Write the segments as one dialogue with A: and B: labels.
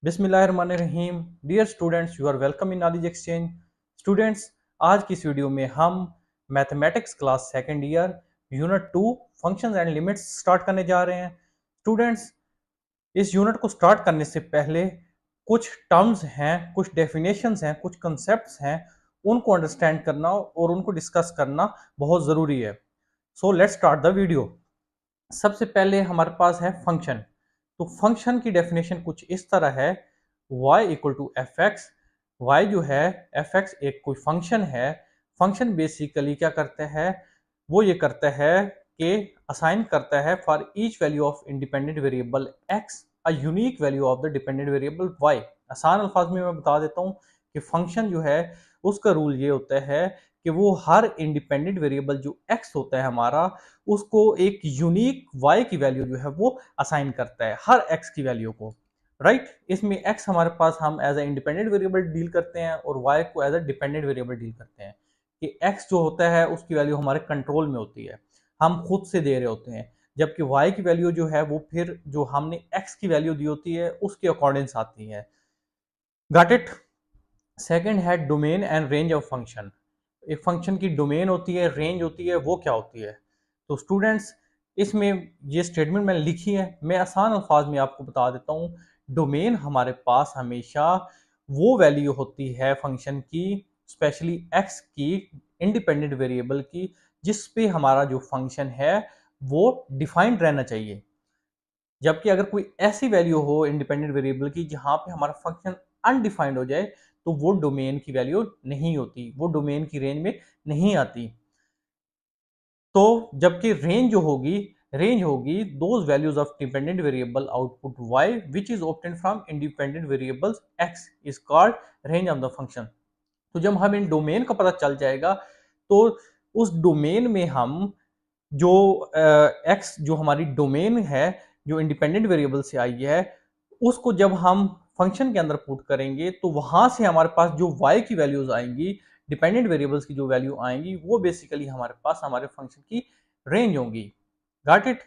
A: बिस्मिल्लाहिर्रहमानिर्रहीम। Dear students, you are welcome in knowledge exchange. Students, आज की इस वीडियो में हम mathematics class second year unit 2 functions and limits start करने जा रहे हैं। स्टूडेंट्स, इस यूनिट को स्टार्ट करने से पहले कुछ टर्म्स हैं, कुछ डेफिनेशंस हैं, कुछ कंसेप्ट्स हैं, उनको अंडरस्टैंड करना और उनको डिस्कस करना बहुत ज़रूरी है। So let's start the video. सबसे पहले हमारे पास है फंक्शन। तो फंक्शन की डेफिनेशन कुछ इस तरह है, y equal to F X. Y जो है एफ एक्स एक कोई फंक्शन है। फंक्शन बेसिकली क्या करता है, वो ये करता है कि असाइन करता है for each value of independent variable x a unique value of the dependent variable y। आसान अल्फाज में मैं बता देता हूँ कि फंक्शन जो है उसका रूल ये होता है कि वो हर इंडिपेंडेंट वेरिएबल जो x होता है हमारा, उसको एक यूनिक y की वैल्यू जो है वो असाइन करता है हर x की वैल्यू को। राइट इसमें x हमारे पास हम as a independent variable deal करते हैं और y को as a dependent variable deal करते हैं कि x जो होता है उसकी वैल्यू हमारे कंट्रोल में होती है, हम खुद से दे रहे होते हैं, जबकि y की वैल्यू जो है वो फिर जो हमने x की वैल्यू दी होती है उसके अकॉर्डिंग्स आती है। Got it. सेकंड है domain and range of function. एक फंक्शन की डोमेन होती है, रेंज होती है, वो क्या होती है? तो स्टूडेंट्स, इसमें ये स्टेटमेंट मैंने लिखी है, मैं आसान अल्फाज में आपको बता देता हूँ। डोमेन हमारे पास हमेशा वो वैल्यू होती है फंक्शन की, स्पेशली एक्स की, इंडिपेंडेंट वेरिएबल की, जिस पे हमारा जो फंक्शन है वो डिफाइंड रहना चाहिए। जबकि अगर कोई ऐसी वैल्यू हो इंडिपेंडेंट वेरिएबल की जहां पे हमारा फंक्शन अनडिफाइंड हो जाए, तो वो डोमेन की वैल्यू नहीं होती, वो डोमेन की रेंज में नहीं आती। तो जबकि रेंज होगी those values of dependent variable output y which is obtain from independent variables x is called range of the function. तो जब हमें डोमेन का पता चल जाएगा तो उस डोमेन में हम जो x जो हमारी डोमेन है, जो इंडिपेंडेंट वेरिएबल से आई है, उसको जब हम फंक्शन के अंदर पुट करेंगे तो वहां से हमारे पास जो y की वैल्यूज आएंगी, डिपेंडेंट वेरिएबल्स की जो वैल्यू आएंगी, वो बेसिकली हमारे पास हमारे फंक्शन की रेंज होंगी। Got it.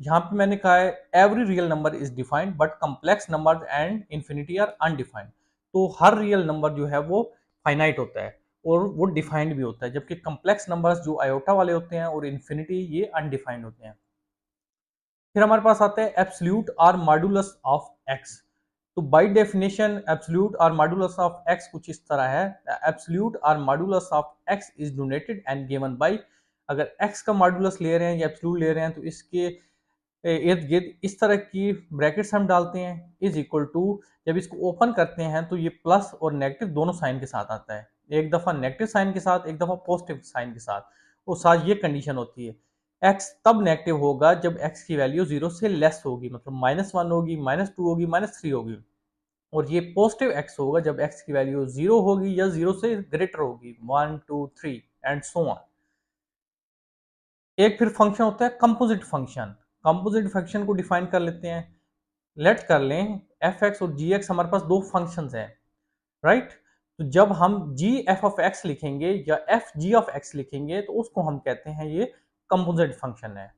A: यहाँ पे मैंने कहा है every real number is defined but complex number and infinity are undefined. तो हर रियल नंबर जो है वो फाइनाइट होता है और वो डिफाइंड भी होता है, जबकि कम्प्लेक्स नंबर्स जो आयोटा वाले होते हैं और इन्फिनिटी, ये अनडिफाइंड होते हैं। फिर हमारे पास आता है absolute or modulus of x. तो by definition absolute or modulus of x कुछ इस तरह है, absolute or modulus of x is donated and given by. अगर एक्स का मॉडुलस ले रहे हैं या एब्सोल्यूट ले रहे हैं तो इसके इर्द गिर्द इस तरह की ब्रैकेट्स हम डालते हैं, इज इक्वल टू, जब इसको ओपन करते हैं तो ये प्लस और नेगेटिव दोनों साइन के साथ आता है, एक दफा नेगेटिव साइन के साथ, एक दफा पॉजिटिव साइन के साथ। और साथ ये कंडीशन होती है, एक्स तब नेगेटिव होगा जब एक्स की वैल्यू जीरो से लेस होगी, मतलब -1 होगी, -2 होगी, -3 होगी। और ये पॉजिटिव एक्स होगा जब एक्स की वैल्यू जीरो होगी या जीरो से ग्रेटर होगी, 1 2 3 एंड सो ऑन। एक फिर फंक्शन होता है कंपोजिट फंक्शन। कंपोजिट फंक्शन को डिफाइन कर लेते हैं। लेट कर लें एफ एक्स और जी एक्स हमारे पास दो फंक्शंस हैं, राइट। तो जब हम जी एफ ऑफ एक्स लिखेंगे या एफ जी ऑफ एक्स लिखेंगे तो उसको हम कहते हैं ये कंपोजिट फंक्शन है।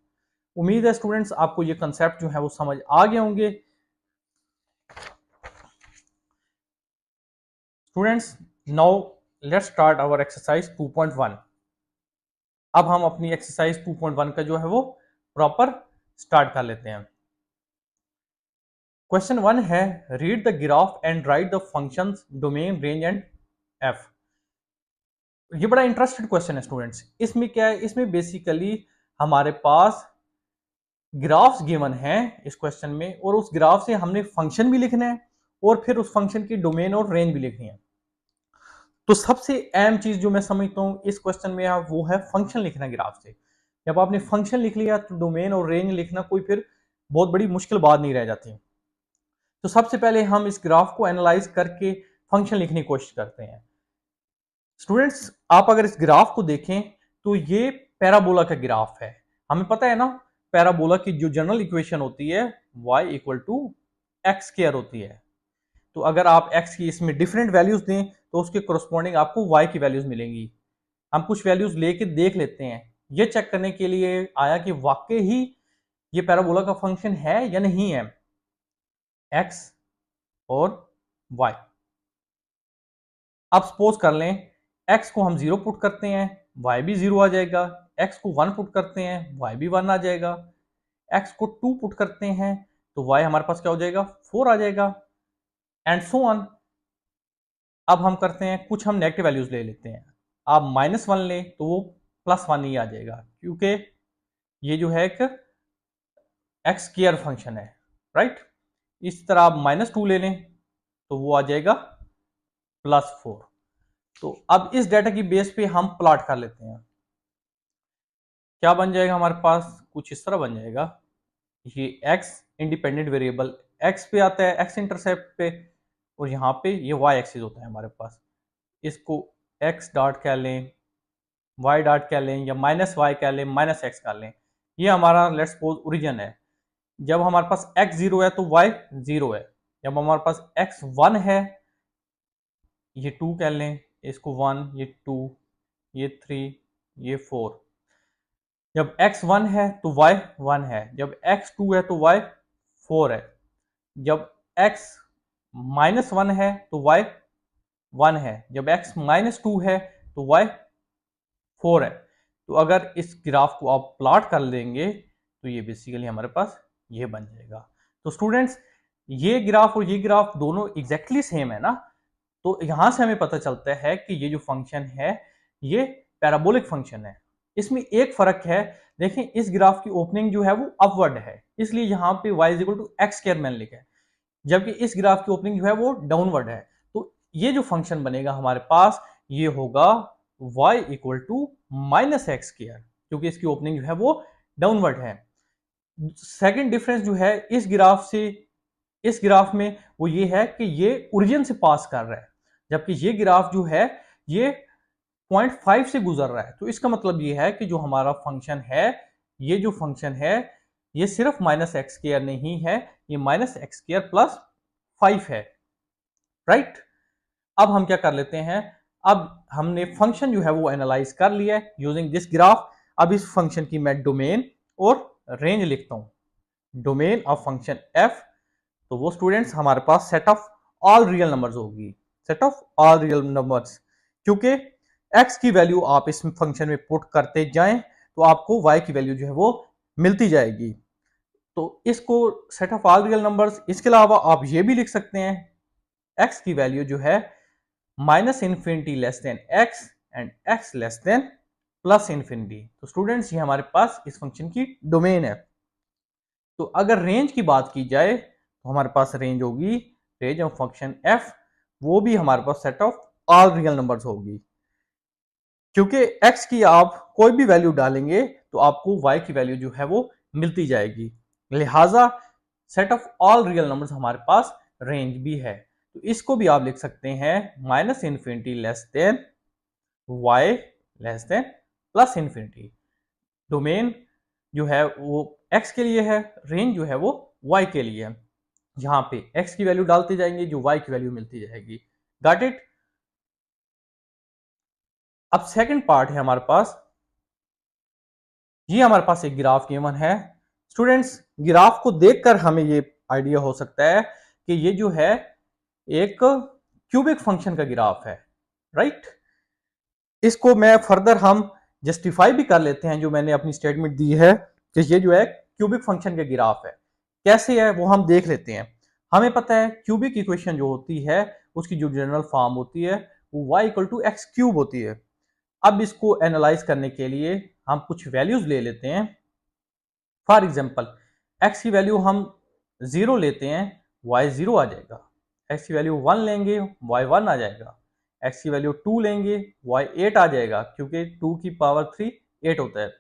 A: उम्मीद है स्टूडेंट्स आपको ये कंसेप्ट जो है वो समझ आ गए होंगे। Students, now let's start our exercise 2.1। अब हम अपनी एक्सरसाइज 2.1 का जो है वो प्रॉपर स्टार्ट कर लेते हैं। क्वेश्चन 1 है, read the graph and right the functions domain range and F. ये बड़ा इंटरेस्टेड क्वेश्चन है स्टूडेंट्स। इसमें क्या है, इसमें बेसिकली हमारे पास ग्राफ्स गिवन है इस क्वेश्चन में, और उस ग्राफ से हमने फंक्शन भी लिखना है और फिर उस फंक्शन की डोमेन और रेंज भी लिखनी है। तो सबसे अहम चीज जो मैं समझता हूँ इस क्वेश्चन में वो है फंक्शन लिखना ग्राफ से। जब आपने फंक्शन लिख लिया तो डोमेन और रेंज लिखना कोई फिर बहुत बड़ी मुश्किल बात नहीं रह जाती। तो सबसे पहले हम इस ग्राफ को एनालाइज करके फंक्शन लिखने की कोशिश करते हैं। स्टूडेंट्स, आप अगर इस ग्राफ को देखें तो ये पैराबोला का ग्राफ है। हमें पता है ना, पैराबोला की जो जनरल इक्वेशन होती है y equal to X square होती है। तो अगर आप x की इसमें डिफरेंट वैल्यूज दें तो उसके कोरस्पॉन्डिंग आपको y की वैल्यूज मिलेंगी। हम कुछ वैल्यूज लेके देख लेते हैं, ये चेक करने के लिए आया कि वाकई ही ये पैराबोला का फंक्शन है या नहीं है। x और y। अब सपोज कर लें x को हम 0 पुट करते हैं, y भी 0 आ जाएगा। x को 1 पुट करते हैं, y भी 1 आ जाएगा। x को 2 पुट करते हैं तो y हमारे पास क्या हो जाएगा, 4 आ जाएगा, एंड सो ऑन। अब हम करते हैं कुछ, हम नेगेटिव वैल्यूज ले लेते हैं। आप -1 लें तो वो +1 ही आ जाएगा, क्योंकि ये जो है एक एक्स स्क्वायर फंक्शन है, राइट। इस तरह आप -2 ले लें तो वो आ जाएगा +4। तो अब इस डाटा की बेस पे हम प्लॉट कर लेते हैं। क्या बन जाएगा हमारे पास, कुछ इस तरह बन जाएगा। ये x इंडिपेंडेंट वेरिएबल x पे आता है, x इंटरसेप्ट पे, और यहाँ पे ये y एक्सिस होता है हमारे पास। इसको x डॉट कह लें, y डॉट कह लें, या -y कह लें, -x कह लें। ये हमारा लेट्स सपोज ओरिजिन है। जब हमारे पास x 0 है तो y 0 है। जब हमारे पास x 1 है, ये 2 कह लें, इसको 1, ये 2, ये 3, ये 4। जब x 1 है तो y 1 है। जब x 2 है तो y 4 है। जब x -1 है तो y 1 है। जब x -2 है तो y 4 है। तो अगर इस ग्राफ को आप प्लॉट कर देंगे तो ये बेसिकली हमारे पास ये बन जाएगा। तो स्टूडेंट्स, ये ग्राफ और ये ग्राफ दोनों एग्जैक्टली सेम है ना। तो यहां से हमें पता चलता है कि ये जो फंक्शन है ये पैराबोलिक फंक्शन है। इसमें एक फर्क है, देखें इस ग्राफ की ओपनिंग जो है वो अपवर्ड है, इसलिए यहाँ पे y = x² मैंने लिखा है, जबकि इस ग्राफ की ओपनिंग जो है वो डाउनवर्ड है। तो ये जो फंक्शन बनेगा हमारे पास, ये होगा y = -x², क्योंकि इसकी ओपनिंग जो है वो डाउनवर्ड है। सेकंड डिफरेंस जो है इस ग्राफ से इस ग्राफ में, वो ये है कि ये ओरिजिन से पास कर रहा है, जबकि ये ग्राफ जो है ये 0.5 से गुजर रहा है। तो इसका मतलब ये है कि जो हमारा फंक्शन है, ये जो फंक्शन है ये सिर्फ -x² नहीं है, ये -x² + 5 है, राइट। अब हम क्या कर लेते हैं, अब हमने फंक्शन जो है वो एनालाइज कर लिया है यूजिंग दिस ग्राफ। अब इस फंक्शन की मैं डोमेन और रेंज लिखता हूं। डोमेन ऑफ फंक्शन f, तो वो स्टूडेंट्स हमारे पास set of all real numbers होगी, set of all real numbers, क्योंकि x की वैल्यू आप इस फंक्शन में पुट करते जाएं तो आपको y की वैल्यू जो है वो मिलती जाएगी। तो इसको set of all real numbers, इसके अलावा आप ये भी लिख सकते हैं x की वैल्यू जो है -∞ less than x and x less than +∞। तो स्टूडेंट्स ये हमारे पास इस फंक्शन की डोमेन है। तो अगर रेंज की बात की जाए तो हमारे पास रेंज होगी, रेंज ऑफ फंक्शन f, वो भी हमारे पास set of all real numbers होगी, क्योंकि x की आप कोई भी वैल्यू डालेंगे तो आपको y की वैल्यू जो है वो मिलती जाएगी। लिहाजा set of all real numbers हमारे पास रेंज भी है। तो इसको भी आप लिख सकते हैं -∞ less than y less than +∞। Domain जो है वो x के लिए है, रेंज जो है वो y के लिए है। यहां पे x की वैल्यू डालते जाएंगे, जो y की वैल्यू मिलती जाएगी। Got it. अब सेकंड पार्ट है हमारे पास, ये हमारे पास एक ग्राफ गिवन है। स्टूडेंट्स, ग्राफ को देखकर हमें ये आइडिया हो सकता है कि ये जो है एक क्यूबिक फंक्शन का ग्राफ है, राइट। इसको मैं फर्दर हम जस्टिफाई भी कर लेते हैं, जो मैंने अपनी स्टेटमेंट दी है कि ये जो है क्यूबिक फंक्शन का ग्राफ है। कैसे है वो हम देख लेते हैं। हमें पता है क्यूबिक इक्वेशन जो होती है उसकी जो जनरल फॉर्म होती है वो y = x³ होती है। अब इसको एनालाइज करने के लिए हम कुछ वैल्यूज ले लेते हैं। फॉर एग्जांपल x की वैल्यू हम 0 लेते हैं, y 0 आ जाएगा। x की वैल्यू 1 लेंगे, y 1 आ जाएगा। x की वैल्यू 2 लेंगे, y 8 आ जाएगा, क्योंकि 2 की पावर 3 8 होता है।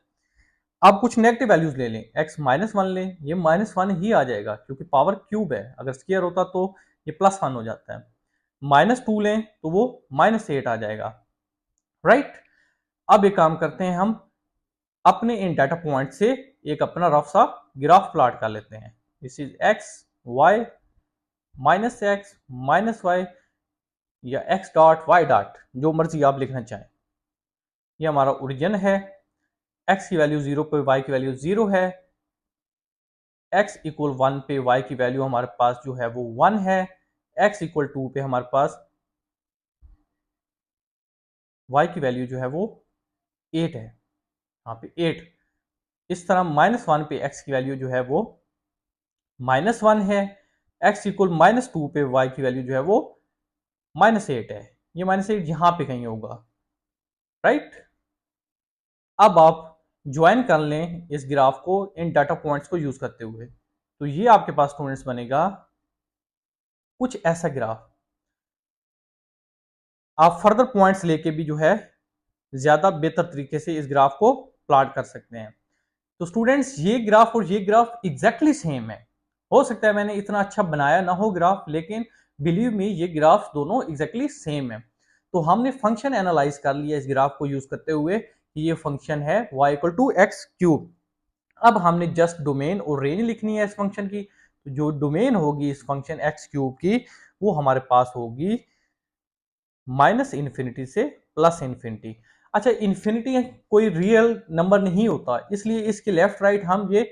A: अब कुछ नेगेटिव वैल्यूज ले लें, x -1 लें, ये -1 ही आ जाएगा, क्योंकि पावर क्यूब है, अगर स्क्वायर होता तो ये +1 हो जाता है। -2 लें तो वो -8 आ जाएगा, राइट। अब एक काम करते हैं, हम अपने इन डाटा पॉइंट से एक अपना रफ सा ग्राफ प्लॉट कर लेते हैं। This is x y -x -y या x डॉट y डॉट, जो मर्जी आप लिखना चाहें। ये हमारा ओरिजिन है, x की वैल्यू 0 पे y की वैल्यू 0 है, x = 1 पे y की वैल्यू हमारे पास जो है वो 1 है, x इक्वल टू पे हमारे पास y की वैल्यू जो है वो 8 है, यहाँ पे 8। इस तरह -1 पे x की वैल्यू जो है वो -1 है, x इक्वल -2 पे y की वैल्यू जो है वो -8 है। ये -8 यहां पे कहीं होगा, राइट। अब आप ज्वाइन कर लें इस ग्राफ को इन डाटा पॉइंट्स को यूज करते हुए, तो ये आपके पास स्टूडेंट्स बनेगा कुछ ऐसा ग्राफ। आप फर्दर पॉइंट्स लेके भी जो है ज्यादा बेहतर तरीके से इस ग्राफ को प्लॉट कर सकते हैं। तो स्टूडेंट्स ये ग्राफ और ये ग्राफ एग्जैक्टली सेम है। हो सकता है मैंने इतना अच्छा बनाया ना हो ग्राफ, लेकिन बिलीव मी ये ग्राफ दोनों एग्जैक्टली सेम है। तो हमने फंक्शन एनालाइज कर लिया इस ग्राफ को यूज करते हुए कि ये फंक्शन है y equal to X cube. अब हमने जस्ट डोमेन और रेंज लिखनी है इस फंक्शन की। तो जो डोमेन होगी इस फंक्शन एक्स क्यूब की वो हमारे पास होगी -इन्फिनिटी से +इन्फिनिटी। अच्छा, इन्फिनिटी कोई रियल नंबर नहीं होता, इसलिए इसके लेफ्ट राइट हम ये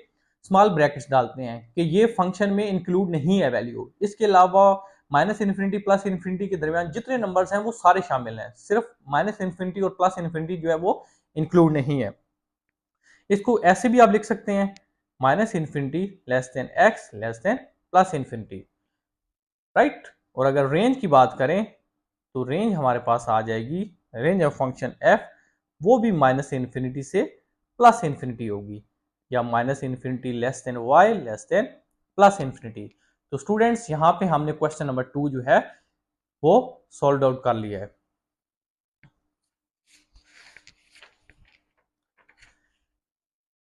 A: स्मॉल ब्रैकेट्स डालते हैं कि ये फंक्शन में इंक्लूड नहीं है वैल्यू। इसके अलावा -इन्फिनिटी +इन्फिनिटी के दरमियान जितने नंबर्स हैं वो सारे शामिल हैं, सिर्फ -इन्फिनिटी और +इन्फिनिटी जो है वो इंक्लूड नहीं है। इसको ऐसे भी आप लिख सकते हैं -infinity less than x less than +infinity, right. और अगर रेंज की बात करें तो रेंज हमारे पास आ जाएगी, रेंज ऑफ फंक्शन f वो भी -इन्फिनिटी से +इन्फिनिटी होगी, या -infinity less than y less than +infinity. तो स्टूडेंट्स यहाँ पे हमने क्वेश्चन नंबर 2 जो है वो सॉल्व आउट कर लिया है।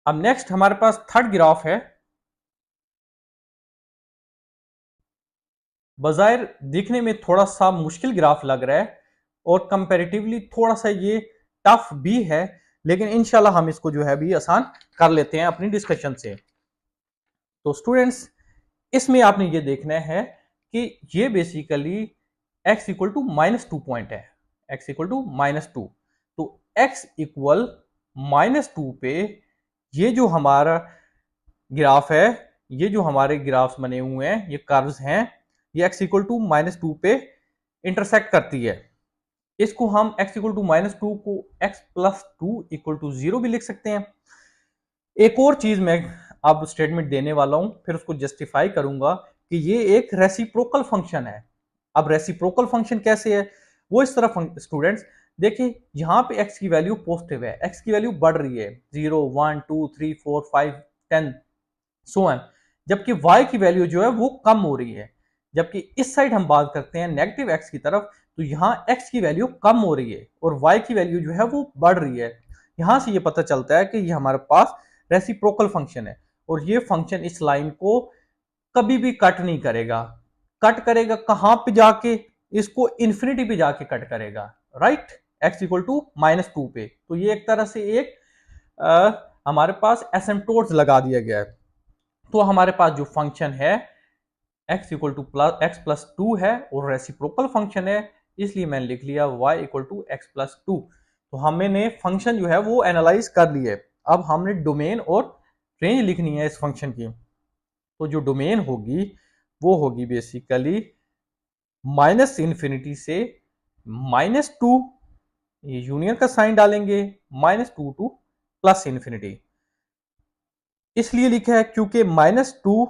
A: अब नेक्स्ट हमारे पास थर्ड ग्राफ है। बजाय दिखने में थोड़ा सा मुश्किल ग्राफ लग रहा है और कंपैरेटिवली थोड़ा सा ये टफ भी है, लेकिन इंशाल्लाह हम इसको जो है भी आसान कर लेते हैं अपनी डिस्कशन से। तो स्टूडेंट्स इसमें आपने ये देखना है कि ये basically x equal to -2 point है, x इक्वल टू -2। तो x इक्वल -2 पे ये जो हमारा ग्राफ है, ये जो हमारे ग्राफ्स बने हुए हैं, ये कर्व्स हैं, ये x इक्वल टू -2 पे इंटरसेक्ट करती है। इसको हम x इक्वल टू -2 को x प्लस 2 इक्वल टू 0 भी लिख सकते हैं। एक और चीज मैं अब स्टेटमेंट देने वाला हूं, फिर उसको जस्टिफाई करूंगा कि ये एक रेसिप्रोकल फंक्शन है। अब रेसिप्रोकल फंक्शन कैसे है वो इस तरह स्टूडेंट्स देखिए, यहां पे x की वैल्यू पॉजिटिव है, x की वैल्यू बढ़ रही है 0 1 2 3 4 5 10 सो ऑन, जबकि y की वैल्यू जो है वो कम हो रही है। जबकि इस साइड हम बात करते हैं नेगेटिव x की तरफ, तो यहाँ x की वैल्यू कम हो रही है और y की वैल्यू जो है वो बढ़ रही है। यहां से ये पता चलता है कि ये हमारे पास रेसिप्रोकल फंक्शन है और ये फंक्शन इस लाइन को कभी भी कट नहीं करेगा। कट करेगा कहां पे जाके, इसको इंफिनिटी पे जाके कट करेगा, राइट, x इक्वल टू -2 पे। तो ये एक तरह से एक हमारे पास एसिम्पटोट्स लगा दिया गया है। तो हमारे पास जो फंक्शन है x equal to x plus 2 है और रेसिप्रोकल फंक्शन है, इसलिए मैंने लिख लिया y equal to x plus 2। तो हमने फंक्शन जो है वो एनालाइज कर लिया है। अब हमने डोमेन और रेंज लिखनी है इस फंक्शन की। तो जो डोमेन होगी वो होगी बेसिकली -इन्फिनिटी से -2, ये यूनियन का साइन डालेंगे, -2 टू +इन्फिनिटी। इसलिए लिखा है क्योंकि -2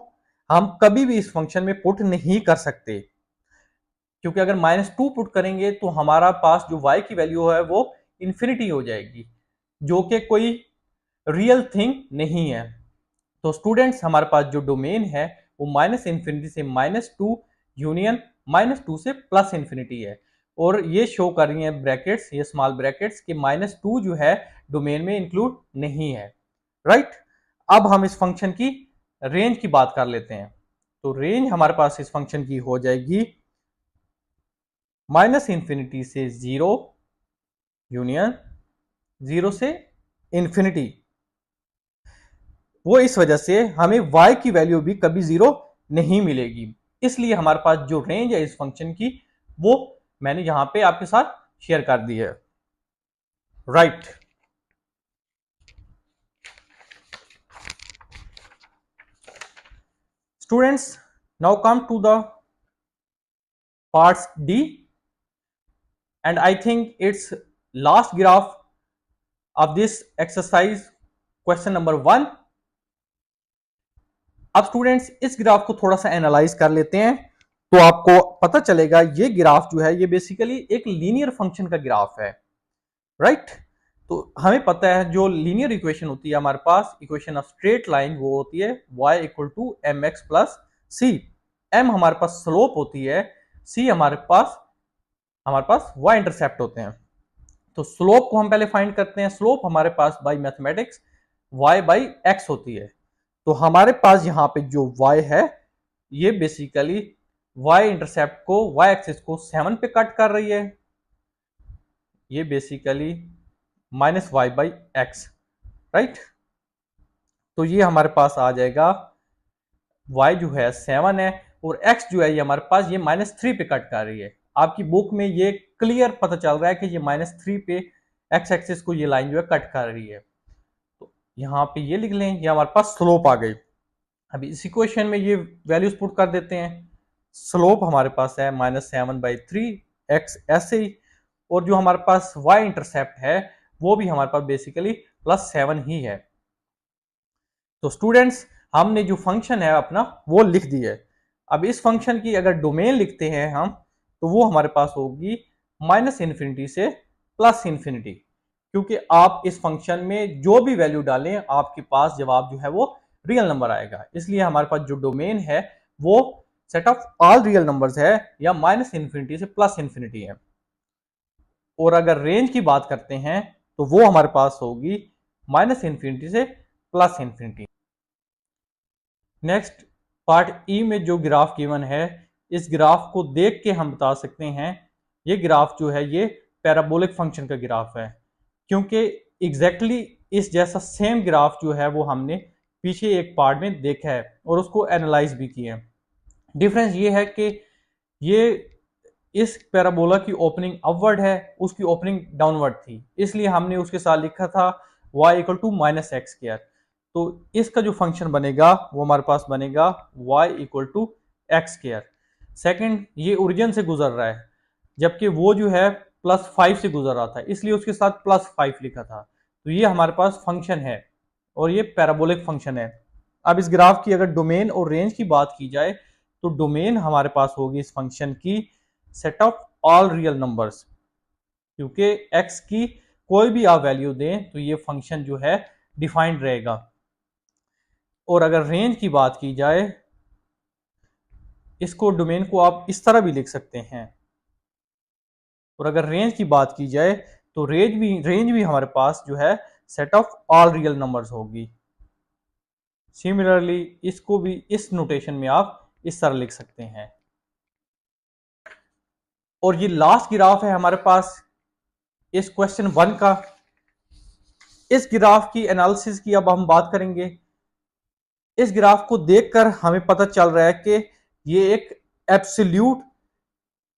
A: हम कभी भी इस फंक्शन में पुट नहीं कर सकते, क्योंकि अगर -2 पुट करेंगे तो हमारा पास जो y की वैल्यू है वो इंफिनिटी हो जाएगी, जो कि कोई रियल थिंग नहीं है। तो स्टूडेंट्स हमारे पास जो डोमेन है वो -इन्फिनिटी से -2 यूनियन -2 से +इन्फिनिटी है, और ये शो कर रही है ब्रैकेट्स, ये स्मॉल ब्रैकेट्स कि -2 जो है डोमेन में इंक्लूड नहीं है, राइट। अब हम इस फंक्शन की रेंज की बात कर लेते हैं। तो रेंज हमारे पास इस फंक्शन की हो जाएगी -इन्फिनिटी से 0 यूनियन 0 से इंफिनिटी। वो इस वजह से हमें y की वैल्यू भी कभी 0 नहीं मिलेगी, इसलिए हमारे पास जो रेंज है इस फंक्शन की वो मैंने यहां पे आपके साथ शेयर कर दी है, right. Students now come to the parts D, and I think it's last graph of this exercise question number 1. अब स्टूडेंट्स इस ग्राफ को थोड़ा सा एनालाइज कर लेते हैं तो आपको पता चलेगा ये ग्राफ जो है ये बेसिकली एक लीनियर फंक्शन का ग्राफ है, राइट? तो हमें पता है जो लीनियर इक्वेशन होती है हमारे पास, इक्वेशन ऑफ स्ट्रेट लाइन, वो होती है y equal to M X plus C. m हमारे पास स्लोप होती है, c हमारे पास y इंटरसेप्ट होते हैं। तो स्लोप को हम पहले फाइंड करते हैं। स्लोप हमारे पास by mathematics y by x होती है। तो हमारे पास यहाँ पे जो y है ये बेसिकली y इंटरसेप्ट को, y एक्सिस को 7 पे कट कर रही है, ये basically minus Y by X, right? तो ये हमारे पास आ जाएगा y जो है 7 है और x जो है ये हमारे पास ये -3 पे कट कर रही है। आपकी बुक में ये क्लियर पता चल रहा है कि ये -3 पे x एक्सिस को ये लाइन जो है कट कर रही है। तो यहाँ पे ये लिख लें, ये हमारे पास स्लोप आ गई। अभी इस इक्वेशन में ये वैल्यूज पुट कर देते हैं। स्लोप हमारे पास है -7/3 x ऐसे ही, और जो हमारे पास y इंटरसेप्ट है वो भी हमारे पास बेसिकली +7 ही है। तो स्टूडेंट्स हमने जो फंक्शन है अपना वो लिख दी है। अब इस फंक्शन की अगर डोमेन लिखते हैं हम तो वो हमारे पास होगी -∞ से +∞, क्योंकि आप इस फंक्शन में जो भी वैल्यू डालें आपके पास जवाब जो है वो रियल नंबर आएगा। इसलिए हमारे पास जो डोमेन है वो set of all real numbers है या -∞ से +∞ है। और अगर रेंज की बात करते हैं तो वो हमारे पास होगी -∞ से +∞। नेक्स्ट पार्ट ई में जो ग्राफ गिवन है, इस ग्राफ को देख के हम बता सकते हैं ये ग्राफ जो है ये पैराबोलिक फंक्शन का ग्राफ है, क्योंकि एग्जैक्टली इस जैसा सेम ग्राफ जो है वो हमने पीछे एक पार्ट में देखा है और उसको एनालाइज भी किया है। डिफरेंस ये है कि ये इस पैराबोला की ओपनिंग अपवर्ड है, उसकी ओपनिंग डाउनवर्ड थी, इसलिए हमने उसके साथ लिखा था y इक्वल टू -x²। तो इसका जो फंक्शन बनेगा वो हमारे पास बनेगा y equal to x²। Second, ये ओरिजिन से गुजर रहा है जबकि वो जो है +5 से गुजर रहा था, इसलिए उसके साथ +5 लिखा था। तो ये हमारे पास फंक्शन है और ये पैराबोलिक फंक्शन है। अब इस ग्राफ की अगर डोमेन और रेंज की बात की जाए तो डोमेन हमारे पास होगी इस फंक्शन की set of all real numbers, क्योंकि x की कोई भी आप वैल्यू दें तो ये फंक्शन जो है डिफाइंड रहेगा। और अगर रेंज की बात की जाए, इसको डोमेन को आप इस तरह भी लिख सकते हैं। और अगर रेंज की बात की जाए तो रेंज भी हमारे पास जो है set of all real numbers होगी। सिमिलरली इसको भी इस नोटेशन में आप इस तरह लिख सकते हैं। और ये लास्ट ग्राफ है हमारे पास इस क्वेश्चन 1 का। इस ग्राफ की एनालिसिस की अब हम बात करेंगे। इस ग्राफ को देखकर हमें पता चल रहा है कि ये एक एब्सोल्यूट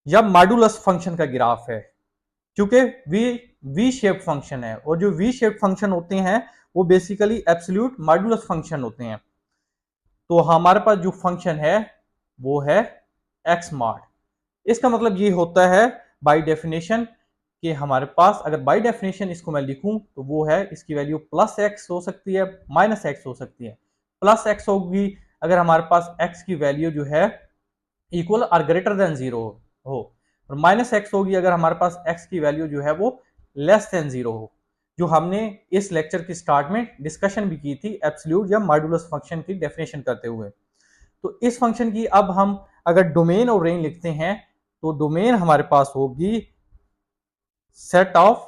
A: या मॉड्यूलस फंक्शन का ग्राफ है, क्योंकि वी शेप फंक्शन है और जो वी शेप फंक्शन होते हैं वो बेसिकली एब्सोल्यूट मॉड्यूलस फंक्शन होते हैं। तो हमारे पास जो फंक्शन है वो है एक्स मॉड। इसका मतलब ये होता है बाय डेफिनेशन कि हमारे पास, अगर बाय डेफिनेशन इसको मैं लिखूं तो वो है इसकी वैल्यू +x हो सकती है, -x हो सकती है। +x होगी अगर हमारे पास x की वैल्यू जो है इक्वल और ग्रेटर देन 0 हो, और -x होगी अगर हमारे पास x की वैल्यू जो है वो लेस देन 0 हो, जो हमने इस लेक्चर की स्टार्ट में डिस्कशन भी की थी एब्सोल्यूट या मॉड्यूलस फंक्शन की डेफिनेशन करते हुए। तो इस फंक्शन की अब हम अगर डोमेन और रेंज लिखते हैं तो डोमेन हमारे पास होगी set of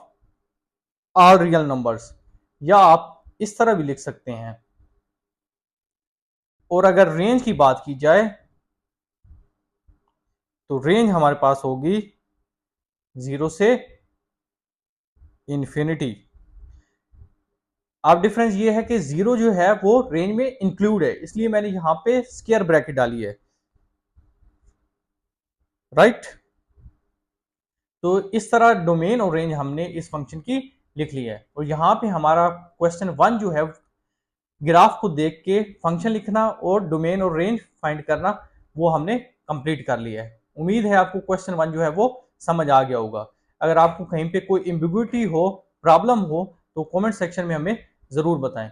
A: all real numbers, या आप इस तरह भी लिख सकते हैं। और अगर रेंज की बात की जाए तो रेंज हमारे पास होगी 0 से इन्फिनिटी। अब डिफरेंस ये है कि 0 जो है वो रेंज में इंक्लूड है, इसलिए मैंने यहां पे स्क्वायर ब्रैकेट डाली है, राइट? तो इस तरह डोमेन और रेंज हमने इस फंक्शन की लिख ली है। और यहां पे हमारा क्वेश्चन 1 जो है ग्राफ को देख के फंक्शन लिखना और डोमेन और रेंज फाइंड करना वो हमने कंप्लीट कर लिया है। उम्मीद है आपको क्वेश्चन 1 जो है वो समझ आ गया होगा। अगर आपको कहीं पे कोई एम्बिग्युइटी हो, प्रॉब्लम हो, तो कमेंट सेक्शन में हमें ज़रूर बताएं।